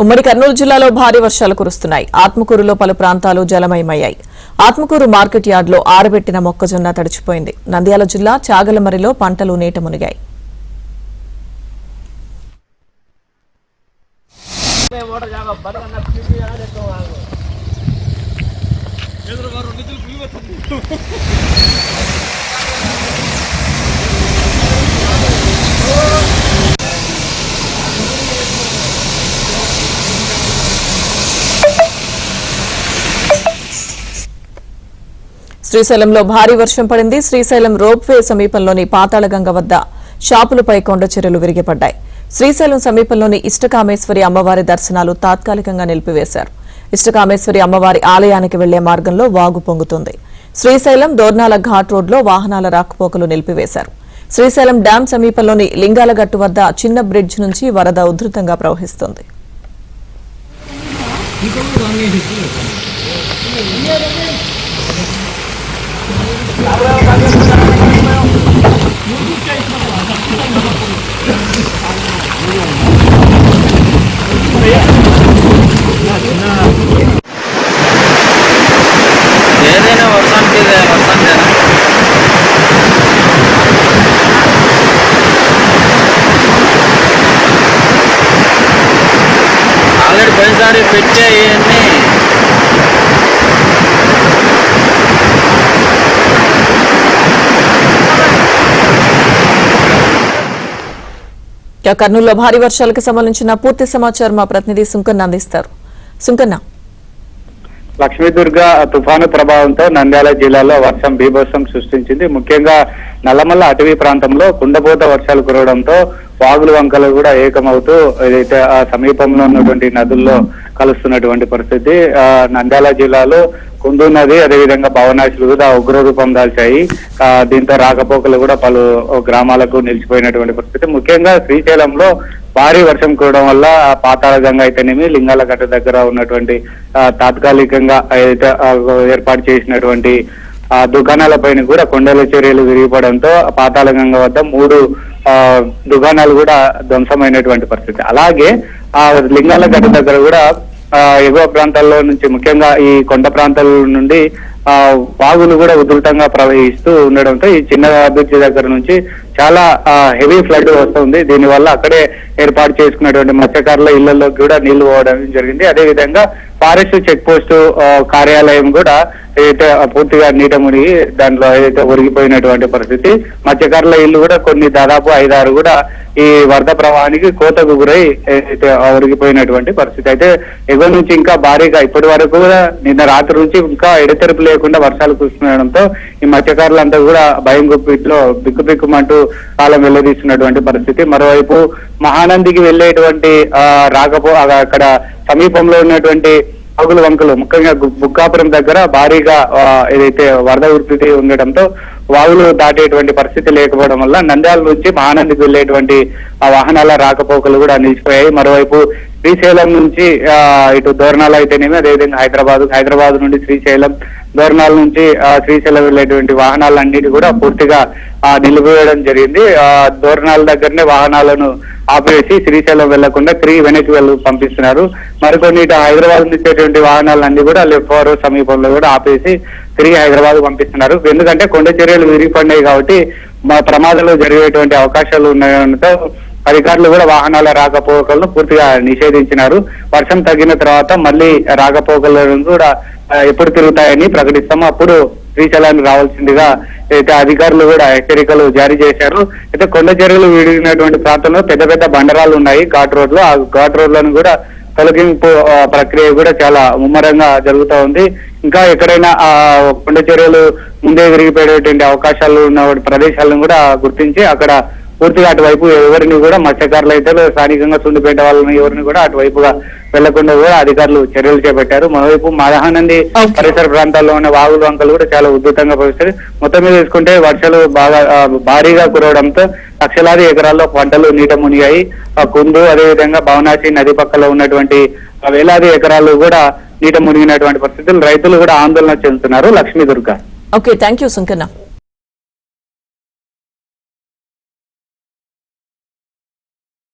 ఉమ్మడి కర్నూలు జిల్లాలో భారీ వర్షాలు కురుస్తున్నాయి. ఆత్మకూరులో పలు ప్రాంతాలు జలమయమయ్యాయి. ఆత్మకూరు మార్కెట్ యార్డ్లో ఆరబెట్టిన మొక్కజొన్న తడిచిపోయింది. నంద్యాల జిల్లా చాగలమరిలో పంటలు నీట మునిగాయి. శ్రీశైలంలో భారీ వర్షం పడింది. శ్రీశైలం రోప్వే సమీపంలోని పాతాళగంగ వద్ద షాపులపై కొండ చర్యలు విరిగిపడ్డాయి. శ్రీశైలం సమీపంలోని ఇష్టకామేశ్వరి అమ్మవారి దర్శనాలు తాత్కాలికంగా నిలిపివేశారు. ఇష్టకామేశ్వరి అమ్మవారి ఆలయానికి వెళ్లే మార్గంలో వాగు పొంగుతుంది. శ్రీశైలం దోర్నాల ఘాట్ రోడ్లో వాహనాల రాకపోకలు నిలిపివేశారు. శ్రీశైలం డ్యాం సమీపంలోని లింగాలగట్టు వద్ద చిన్న బ్రిడ్జ్ నుంచి వరద ఉధృతంగా ప్రవహిస్తోంది. ఏదైనా వర్షానికి ఆల్రెడీ పోయినసారి పెట్టేయన్నీ కర్నూలులో భారీ వర్షాలకు సంబంధించిన పూర్తి సమాచారం మా ప్రతినిధి సుంకన్న అందిస్తారు. సుంకన్న, లక్ష్మీదుర్గ తుఫాను ప్రభావంతో నంద్యాల జిల్లాలో వర్షం బీభత్సం సృష్టించింది. ముఖ్యంగా నల్లమల్ల అటవీ ప్రాంతంలో కుండపోత వర్షాలు కురవడంతో వాగులు వంకలు కూడా ఏకమవుతూ ఏదైతే ఆ సమీపంలో ఉన్నటువంటి నదుల్లో కలుస్తున్నటువంటి పరిస్థితి. నంద్యాల జిల్లాలో కుందు నది అదేవిధంగా భవనాశులు కూడా ఉగ్రరూపం దాల్చాయి. దీంతో రాకపోకలు కూడా పలు గ్రామాలకు నిలిచిపోయినటువంటి పరిస్థితి. ముఖ్యంగా శ్రీశైలంలో భారీ వర్షం కురవడం వల్ల పాతాళగంగ అయితేనేమి లింగాలగట్ట దగ్గర ఉన్నటువంటి తాత్కాలికంగా ఏదైతే ఏర్పాటు చేసినటువంటి దుకాణాలపైన కూడా కొండల చర్యలు విరిగిపడంతో పాతాళగంగ వద్ద 3 దుకాణాలు కూడా ధ్వంసమైనటువంటి పరిస్థితి. అలాగే ఆ లింగాలగట్ట దగ్గర కూడా ఎగువ ప్రాంతాల్లో నుంచి ముఖ్యంగా ఈ కొండ ప్రాంతాల నుండి వాగులు కూడా ఉధృతంగా ప్రవహిస్తూ ఉండడంతో ఈ చిన్న బ్రిడ్జ్ దగ్గర నుంచి చాలా హెవీ ఫ్లడ్ వస్తుంది. దీనివల్ల అక్కడే ఏర్పాటు చేసుకున్నటువంటి మత్స్యకారుల ఇళ్లలోకి కూడా నీళ్లు పోవడం జరిగింది. అదేవిధంగా ఫారెస్ట్ చెక్ పోస్ట్ కార్యాలయం కూడా ఏదైతే పూర్తిగా నీట మునిగి దాంట్లో ఏదైతే ఒరిగిపోయినటువంటి పరిస్థితి. మత్స్యకారుల ఇల్లు కూడా కొన్ని దాదాపు 5-6 కూడా ఈ వరద ప్రవాహానికి కోతకు గురై ఏదైతే ఒరిగిపోయినటువంటి పరిస్థితి. అయితే ఎగువ నుంచి ఇంకా భారీగా ఇప్పటి వరకు కూడా నిన్న రాత్రి నుంచి ఇంకా ఎడతెరపు లేకుండా వర్షాలు కురుస్తుండడంతో ఈ మత్స్యకారులంతా కూడా భయం గుప్పిట్లో బిక్కుబిక్కుమంటూ కాలం వెళ్లదీస్తున్నటువంటి పరిస్థితి. మరోవైపు మహానందికి వెళ్లేటువంటి అక్కడ సమీపంలో ఉన్నటువంటి వాగులు వంకలు ముఖ్యంగా బుక్కాపురం దగ్గర భారీగా ఏదైతే వరద ఉధృతి ఉండటంతో వాగులు దాటేటువంటి పరిస్థితి లేకపోవడం వల్ల నంద్యాల నుంచి మహానందికి వెళ్లేటువంటి ఆ వాహనాల రాకపోకలు కూడా నిలిచిపోయాయి. మరోవైపు శ్రీశైలం నుంచి ఇటు దోర్నాల అయితేనేమి అదేవిధంగా హైదరాబాద్ నుండి శ్రీశైలం, దోర్నాల నుంచి శ్రీశైలం వెళ్లేటువంటి వాహనాలన్నిటి కూడా పూర్తిగా నిలిపివేయడం జరిగింది. దోర్నాల దగ్గరనే వాహనాలను ఆపేసి శ్రీశైలం వెళ్లకుండా తిరిగి వెనక్కి పంపిస్తున్నారు. మరికొన్ని హైదరాబాద్ నుంచేటువంటి వాహనాలన్నీ కూడా లెఫ్ట్ ఫార్వర్డ్ సమీపంలో కూడా ఆపేసి తిరిగి హైదరాబాద్ పంపిస్తున్నారు. ఎందుకంటే కొండ చర్యలు విరిగిపడినాయి కాబట్టి ప్రమాదాలు జరిగేటువంటి అవకాశాలు ఉండడంతో అధికారులు కూడా వాహనాల రాకపోకలను పూర్తిగా నిషేధించినారు. వర్షం తగ్గిన తర్వాత మళ్ళీ రాకపోకలను కూడా ఎప్పుడు తిరుగుతాయని ప్రకటిస్తాము, అప్పుడు శ్రీశైలానికి రావాల్సిందిగా అయితే అధికారులు కూడా హెచ్చరికలు జారీ చేశారు. అయితే కొండ చర్యలు విడిగినటువంటి ప్రాంతంలో పెద్ద పెద్ద బండరాలు ఉన్నాయి ఘాట్ రోడ్లో. ఆ ఘాట్ రోడ్లను కూడా తొలగింపు ప్రక్రియ కూడా చాలా ముమ్మరంగా జరుగుతూ ఉంది. ఇంకా ఎక్కడైనా కొండ చర్యలు ముందే విరిగిపోయేటువంటి అవకాశాలు ఉన్న ప్రదేశాలను కూడా గుర్తించి అక్కడ పూర్తిగా అటువైపు ఎవరిని కూడా మత్స్యకారులు అయితే స్థానికంగా సుండిపేట వాళ్ళని ఎవరిని కూడా అటువైపుగా వెళ్లకుండా కూడా అధికారులు చర్యలు చేపట్టారు. మరోవైపు మహానంది పరిసర ప్రాంతాల్లో ఉన్న వాగులు వంకలు కూడా చాలా ఉధృతంగా ప్రవహిస్తాయి. మొత్తం మీద తీసుకుంటే వర్షాలు భారీగా కురవడంతో లక్షలాది ఎకరాల్లో పంటలు నీట మునిగాయి. కుందు అదేవిధంగా భవనాసి నది పక్కలో ఉన్నటువంటి వేలాది ఎకరాలు కూడా నీట మునిగినటువంటి పరిస్థితులు. రైతులు కూడా ఆందోళన చెందుతున్నారు. Lakshmi Durga. Okay, thank you Sunkanna.